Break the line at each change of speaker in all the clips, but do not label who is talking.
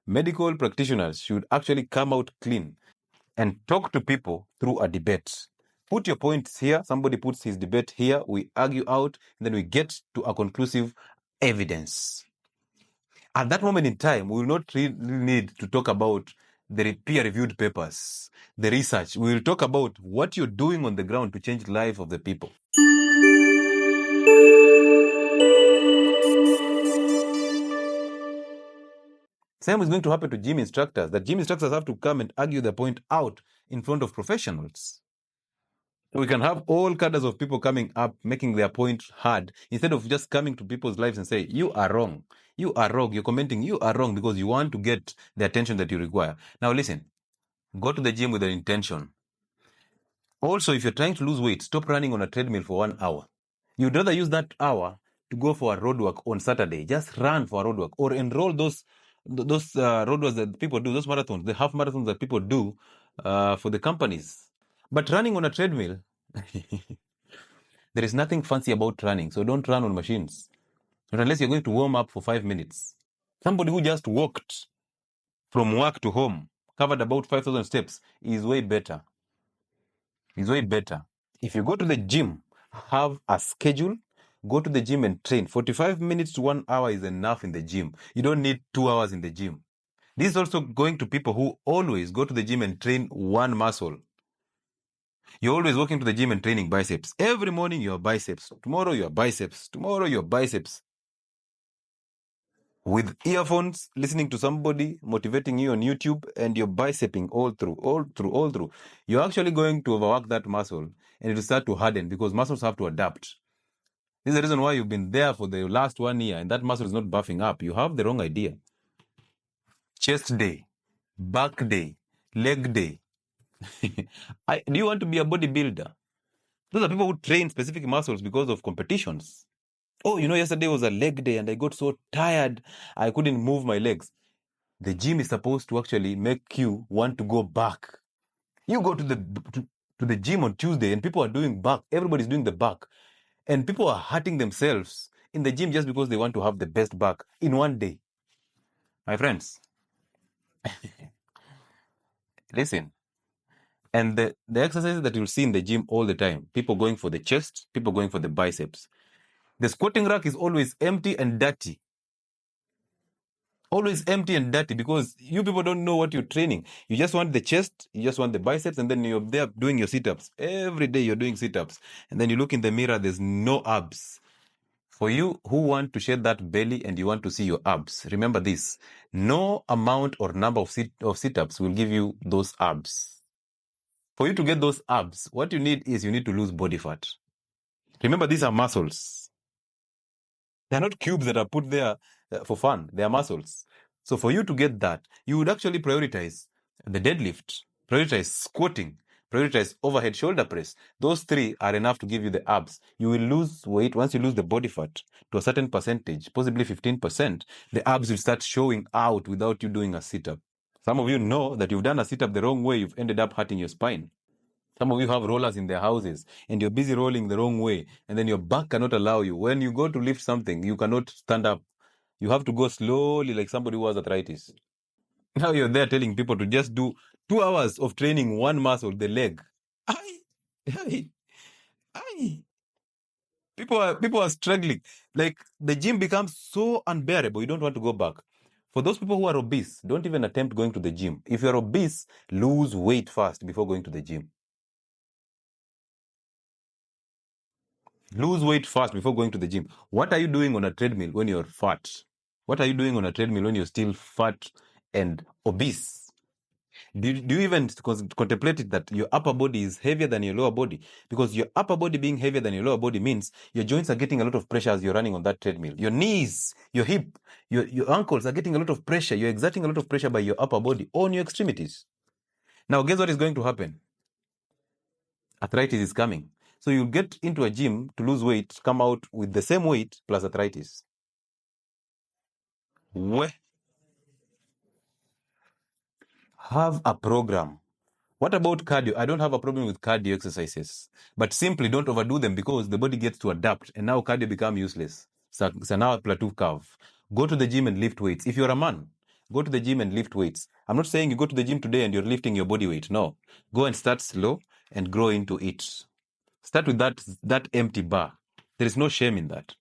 medical practitioners should actually come out clean and talk to people through a debate. Put your points here, somebody puts his debate here, we argue out, and then we get to a conclusive evidence. At that moment in time, we will not really need to talk about the peer-reviewed papers, the research. We will talk about what you're doing on the ground to change the life of the people. Same is going to happen to gym instructors, that gym instructors have to come and argue their point out in front of professionals. So we can have all cadres of people coming up, making their point heard, instead of just coming to people's lives and say, you are wrong. You are wrong. You're commenting, you are wrong, because you want to get the attention that you require. Now listen, go to the gym with an intention. Also, if you're trying to lose weight, stop running on a treadmill for 1 hour. You'd rather use that hour to go for a road work on Saturday. Just run for a road work, or enroll those road works that people do, those marathons, the half marathons that people do for the companies. But running on a treadmill, there is nothing fancy about running. So don't run on machines. Not unless you're going to warm up for 5 minutes. Somebody who just walked from work to home, covered about 5,000 steps, is way better. Is way better. If you go to the gym, have a schedule, go to the gym and train. 45 minutes to 1 hour is enough in the gym. You don't need 2 hours in the gym. This is also going to people who always go to the gym and train one muscle. You're always walking to the gym and training biceps. Every morning, your biceps. Tomorrow, your biceps. Tomorrow, your biceps. With earphones, listening to somebody motivating you on YouTube, and you're biceping all through. You're actually going to overwork that muscle, and it will start to harden, because muscles have to adapt. This is the reason why you've been there for the last 1 year, and that muscle is not buffing up. You have the wrong idea. Chest day, back day, leg day. Do you want to be a bodybuilder? Those are people who train specific muscles because of competitions. Oh, yesterday was a leg day and I got so tired, I couldn't move my legs. The gym is supposed to actually make you want to go back. You go to the gym on Tuesday and people are doing back. Everybody's doing the back. And people are hurting themselves in the gym just because they want to have the best back in 1 day. My friends, listen. And the exercises that you'll see in the gym all the time, people going for the chest, people going for the biceps. The squatting rack is always empty and dirty. Always empty and dirty, because you people don't know what you're training. You just want the chest, you just want the biceps, and then you're there doing your sit-ups. Every day you're doing sit-ups. And then you look in the mirror, there's no abs. For you who want to shed that belly and you want to see your abs, remember this. No amount or number of sit-ups will give you those abs. For you to get those abs, what you need is you need to lose body fat. Remember, these are muscles. They're not cubes that are put there for fun. They are muscles. So for you to get that, you would actually prioritize the deadlift, prioritize squatting, prioritize overhead shoulder press. Those three are enough to give you the abs. You will lose weight. Once you lose the body fat to a certain percentage, possibly 15%, the abs will start showing out without you doing a sit-up. Some of you know that you've done a sit-up the wrong way. You've ended up hurting your spine. Some of you have rollers in their houses and you're busy rolling the wrong way, and then your back cannot allow you. When you go to lift something, you cannot stand up. You have to go slowly, like somebody who has arthritis. Now you're there telling people to just do 2 hours of training one muscle, the leg. Aye. People are struggling. Like, the gym becomes so unbearable, you don't want to go back. For those people who are obese, don't even attempt going to the gym. If you're obese, lose weight fast before going to the gym. Lose weight fast before going to the gym. What are you doing on a treadmill when you're fat? What are you doing on a treadmill when you're still fat and obese? Do you even contemplate it that your upper body is heavier than your lower body? Because your upper body being heavier than your lower body means your joints are getting a lot of pressure as you're running on that treadmill. Your knees, your hip, your ankles are getting a lot of pressure. You're exerting a lot of pressure by your upper body on your extremities. Now, guess what is going to happen? Arthritis is coming. So you get into a gym to lose weight, come out with the same weight plus arthritis. Have a program. What about cardio? I don't have a problem with cardio exercises, but simply don't overdo them, because the body gets to adapt and now cardio become useless. So now a plateau curve. Go to the gym and lift weights. If you're a man, go to the gym and lift weights. I'm not saying you go to the gym today and you're lifting your body weight. No. Go and start slow and grow into it. Start with that empty bar. There is no shame in that.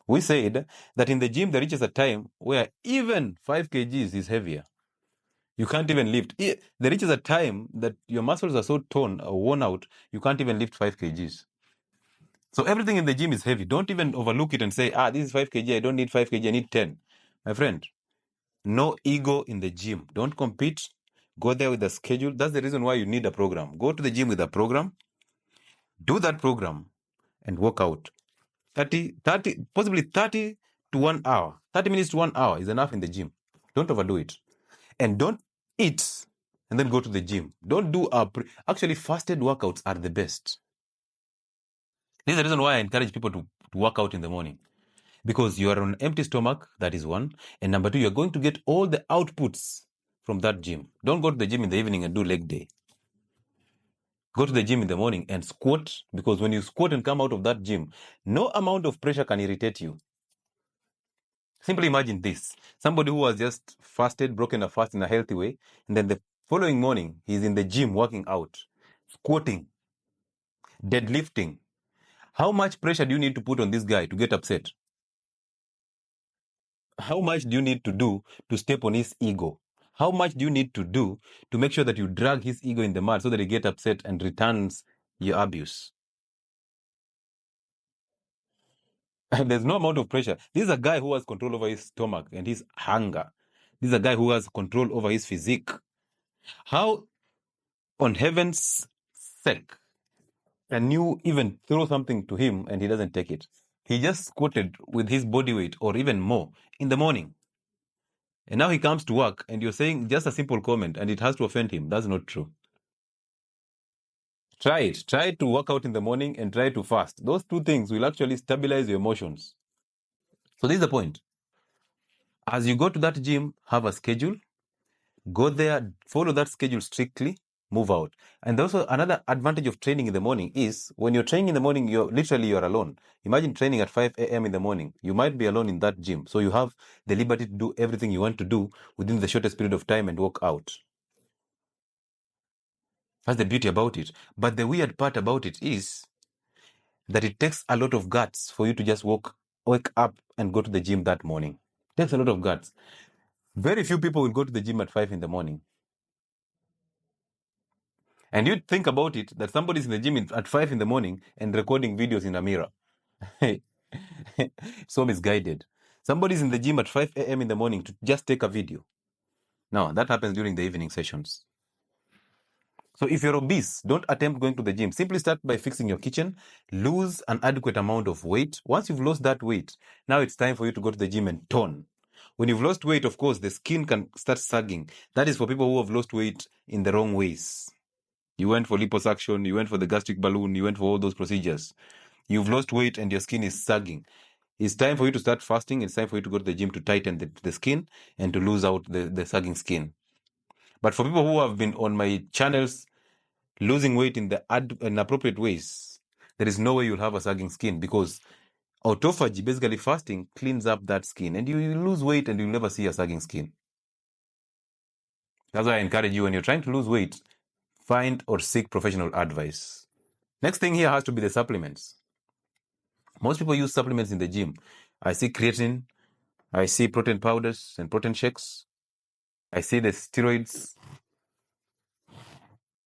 We said that in the gym there reaches a time where even 5 kgs is heavier. You can't even lift. There reaches a time that your muscles are so torn or worn out, you can't even lift 5 kgs. So everything in the gym is heavy. Don't even overlook it and say, this is 5 kg. I don't need 5 kg. I need 10. My friend, no ego in the gym. Don't compete. Go there with a schedule. That's the reason why you need a program. Go to the gym with a program. Do that program and work out. 30, possibly 30 to 1 hour. 30 minutes to 1 hour is enough in the gym. Don't overdo it. And don't eat and then go to the gym. Don't do actually, fasted workouts are the best. This is the reason why I encourage people to work out in the morning. Because you are on an empty stomach, that is one. And number two, you're going to get all the outputs from that gym. Don't go to the gym in the evening and do leg day. Go to the gym in the morning and squat, because when you squat and come out of that gym, no amount of pressure can irritate you. Simply imagine this. Somebody who has just fasted, broken a fast in a healthy way, and then the following morning, he's in the gym working out, squatting, deadlifting. How much pressure do you need to put on this guy to get upset? How much do you need to do to step on his ego? How much do you need to do to make sure that you drag his ego in the mud so that he gets upset and returns your abuse? And there's no amount of pressure. This is a guy who has control over his stomach and his hunger. This is a guy who has control over his physique. How, on heaven's sake, can you even throw something to him and he doesn't take it? He just squatted with his body weight or even more in the morning. And now he comes to work and you're saying just a simple comment and it has to offend him. That's not true. Try it. Try to work out in the morning and try to fast. Those two things will actually stabilize your emotions. So this is the point. As you go to that gym, have a schedule. Go there, follow that schedule strictly, move out. And also another advantage of training in the morning is when you're training in the morning, you're alone. Imagine training at 5 a.m. in the morning. You might be alone in that gym. So you have the liberty to do everything you want to do within the shortest period of time and work out. That's the beauty about it. But the weird part about it is that it takes a lot of guts for you to just wake up and go to the gym that morning. It takes a lot of guts. Very few people will go to the gym at 5 in the morning. And you think about it, that somebody's in the gym at 5 in the morning and recording videos in a mirror. So misguided. Somebody's in the gym at 5 a.m. in the morning to just take a video. No, that happens during the evening sessions. So if you're obese, don't attempt going to the gym. Simply start by fixing your kitchen, lose an adequate amount of weight. Once you've lost that weight, now it's time for you to go to the gym and tone. When you've lost weight, of course, the skin can start sagging. That is for people who have lost weight in the wrong ways. You went for liposuction, you went for the gastric balloon, you went for all those procedures. You've lost weight and your skin is sagging. It's time for you to start fasting. It's time for you to go to the gym to tighten the skin and to lose out the sagging skin. But for people who have been on my channels losing weight in the inappropriate ways, there is no way you'll have a sagging skin, because autophagy, basically fasting, cleans up that skin and you lose weight and you'll never see a sagging skin. That's why I encourage you, when you're trying to lose weight, find or seek professional advice. Next thing here has to be the supplements. Most people use supplements in the gym. I see creatine, I see protein powders and protein shakes, I see the steroids.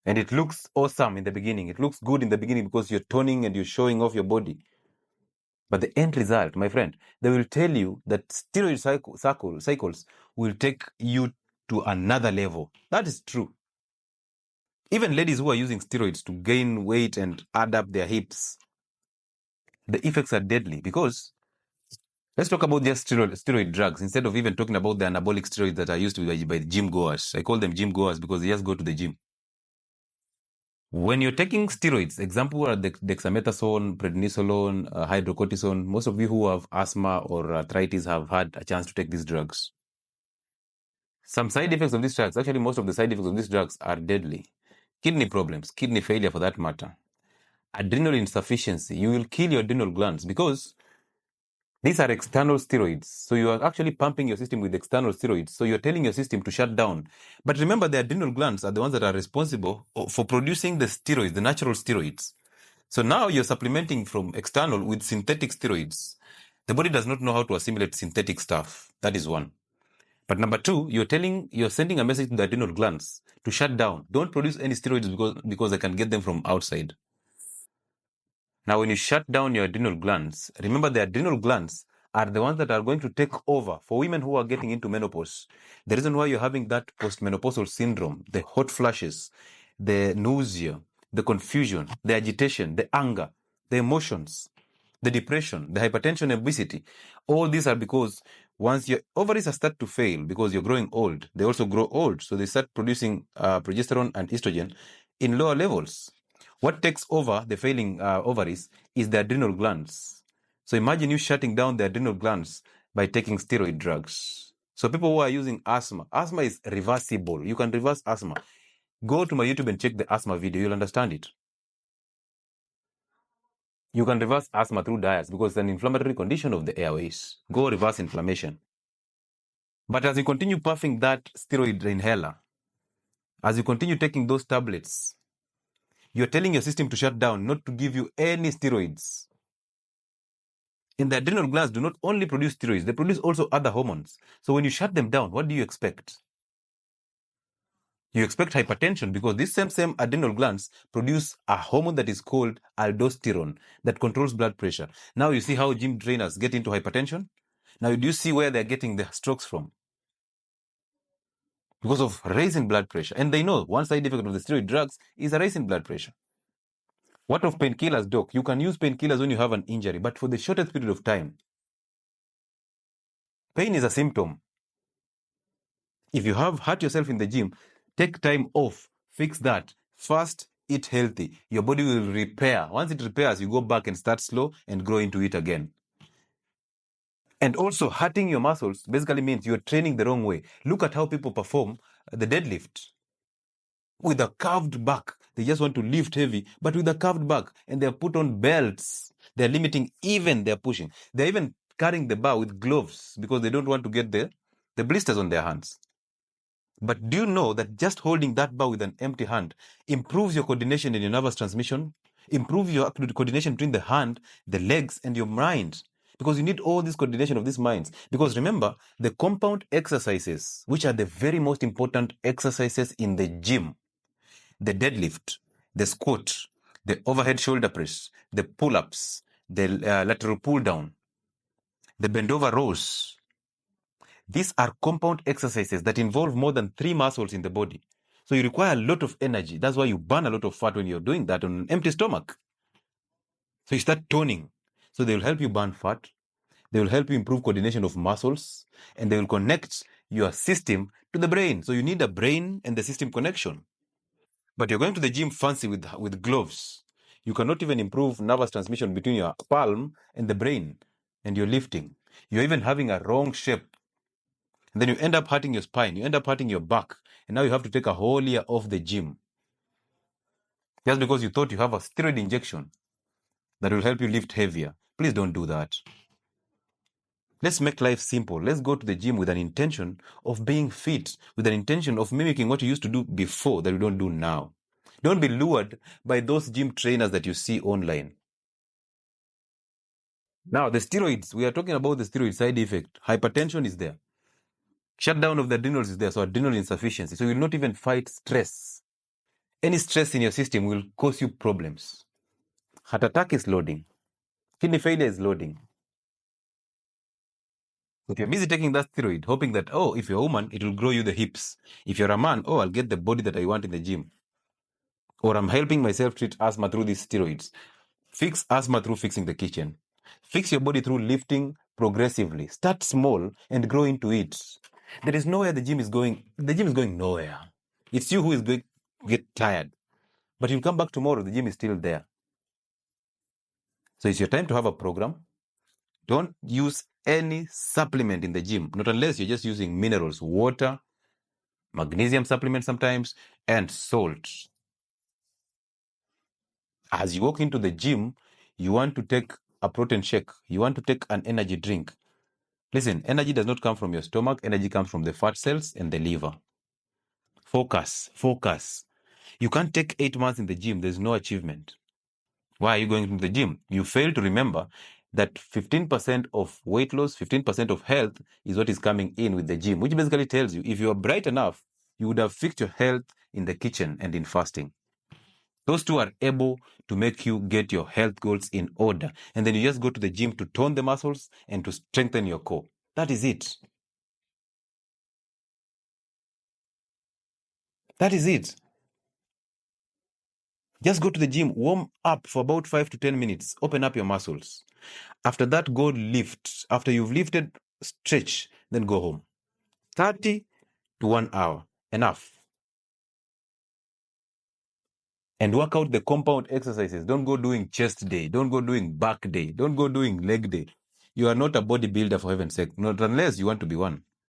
And it looks awesome in the beginning. It looks good in the beginning because you're toning and you're showing off your body. But the end result, my friend, they will tell you that steroid cycles will take you to another level. That is true. Even ladies who are using steroids to gain weight and add up their hips, the effects are deadly, because let's talk about just steroid drugs instead of even talking about the anabolic steroids that are used by gym goers. I call them gym goers because they just go to the gym. When you're taking steroids, example are dexamethasone, prednisolone, hydrocortisone. Most of you who have asthma or arthritis have had a chance to take these drugs. Some side effects of these drugs, actually most of the side effects of these drugs are deadly. Kidney problems, kidney failure for that matter. Adrenal insufficiency, you will kill your adrenal glands, because These are external steroids. So you are actually pumping your system with external steroids. So you're telling your system to shut down. But remember, the adrenal glands are the ones that are responsible for producing the steroids, the natural steroids. So now you're supplementing from external with synthetic steroids. The body does not know how to assimilate synthetic stuff. That is one. But number two, you're sending a message to the adrenal glands to shut down. Don't produce any steroids because I can get them from outside. Now, when you shut down your adrenal glands, remember the adrenal glands are the ones that are going to take over for women who are getting into menopause. The reason why you're having that postmenopausal syndrome, the hot flashes, the nausea, the confusion, the agitation, the anger, the emotions, the depression, the hypertension, obesity, all these are because once your ovaries start to fail because you're growing old, they also grow old. So they start producing progesterone and estrogen in lower levels. What takes over the failing ovaries is the adrenal glands. So imagine you shutting down the adrenal glands by taking steroid drugs. So people who are using asthma is reversible. You can reverse asthma. Go to my YouTube and check the asthma video. You'll understand it. You can reverse asthma through diets because it's an inflammatory condition of the airways. Go reverse inflammation. But as you continue puffing that steroid inhaler, as you continue taking those tablets, you're telling your system to shut down, not to give you any steroids. And the adrenal glands do not only produce steroids, they produce also other hormones. So when you shut them down, what do you expect? You expect hypertension because these same adrenal glands produce a hormone that is called aldosterone that controls blood pressure. Now you see how gym trainers get into hypertension? Now do you see where they're getting the strokes from? Because of raising blood pressure. And they know one side effect of the steroid drugs is a rise in blood pressure. What of painkillers, doc? You can use painkillers when you have an injury, but for the shortest period of time. Pain is a symptom. If you have hurt yourself in the gym, take time off, fix that. Fast, eat healthy. Your body will repair. Once it repairs, you go back and start slow and grow into it again. And also, hurting your muscles basically means you're training the wrong way. Look at how people perform the deadlift with a curved back. They just want to lift heavy, but with a curved back, and they're put on belts. They're limiting even their pushing. They're even carrying the bar with gloves because they don't want to get the blisters on their hands. But do you know that just holding that bar with an empty hand improves your coordination in your nervous transmission, improves your coordination between the hand, the legs, and your mind? Because you need all this coordination of these minds. Because remember, the compound exercises, which are the very most important exercises in the gym, the deadlift, the squat, the overhead shoulder press, the pull-ups, the lateral pull-down, the bend-over rows, these are compound exercises that involve more than 3 muscles in the body. So you require a lot of energy. That's why you burn a lot of fat when you're doing that on an empty stomach. So you start toning. So they will help you burn fat. They will help you improve coordination of muscles. And they will connect your system to the brain. So you need a brain and the system connection. But you're going to the gym fancy with gloves. You cannot even improve nervous transmission between your palm and the brain. And you're lifting. You're even having a wrong shape. And then you end up hurting your spine, you end up hurting your back, and now you have to take a whole year off the gym. Just because you thought you have a steroid injection that will help you lift heavier. Please don't do that. Let's make life simple. Let's go to the gym with an intention of being fit, with an intention of mimicking what you used to do before that you don't do now. Don't be lured by those gym trainers that you see online. Now, the steroids, we are talking about the steroid side effect. Hypertension is there. Shutdown of the adrenals is there, so adrenal insufficiency. So you will not even fight stress. Any stress in your system will cause you problems. Heart attack is loading. Kidney failure is loading. If you're busy taking that steroid, hoping that, oh, if you're a woman, it will grow you the hips. If you're a man, oh, I'll get the body that I want in the gym. Or I'm helping myself treat asthma through these steroids. Fix asthma through fixing the kitchen. Fix your body through lifting progressively. Start small and grow into it. There is nowhere the gym is going. The gym is going nowhere. It's you who is going to get tired. But you'll come back tomorrow, the gym is still there. So it's your time to have a program. Don't use any supplement in the gym, not unless you're just using minerals, water, magnesium supplements sometimes, and salt. As you walk into the gym, you want to take a protein shake, you want to take an energy drink. Listen, energy does not come from your stomach. Energy comes from the fat cells and the liver. Focus. You can't take 8 months in the gym. There's no achievement. Why are you going to the gym? You fail to remember that 15% of weight loss, 15% of health is what is coming in with the gym, which basically tells you if you are bright enough, you would have fixed your health in the kitchen and in fasting. Those two are able to make you get your health goals in order. And then you just go to the gym to tone the muscles and to strengthen your core. That is it. That is it. Just go to the gym, warm up for about 5 to 10 minutes, open up your muscles. After that, go lift. After you've lifted, stretch, then go home. 30 to 1 hour. Enough. And work out the compound exercises. Don't go doing chest day. Don't go doing back day. Don't go doing leg day. You are not a bodybuilder, for heaven's sake. Not unless you want to be one.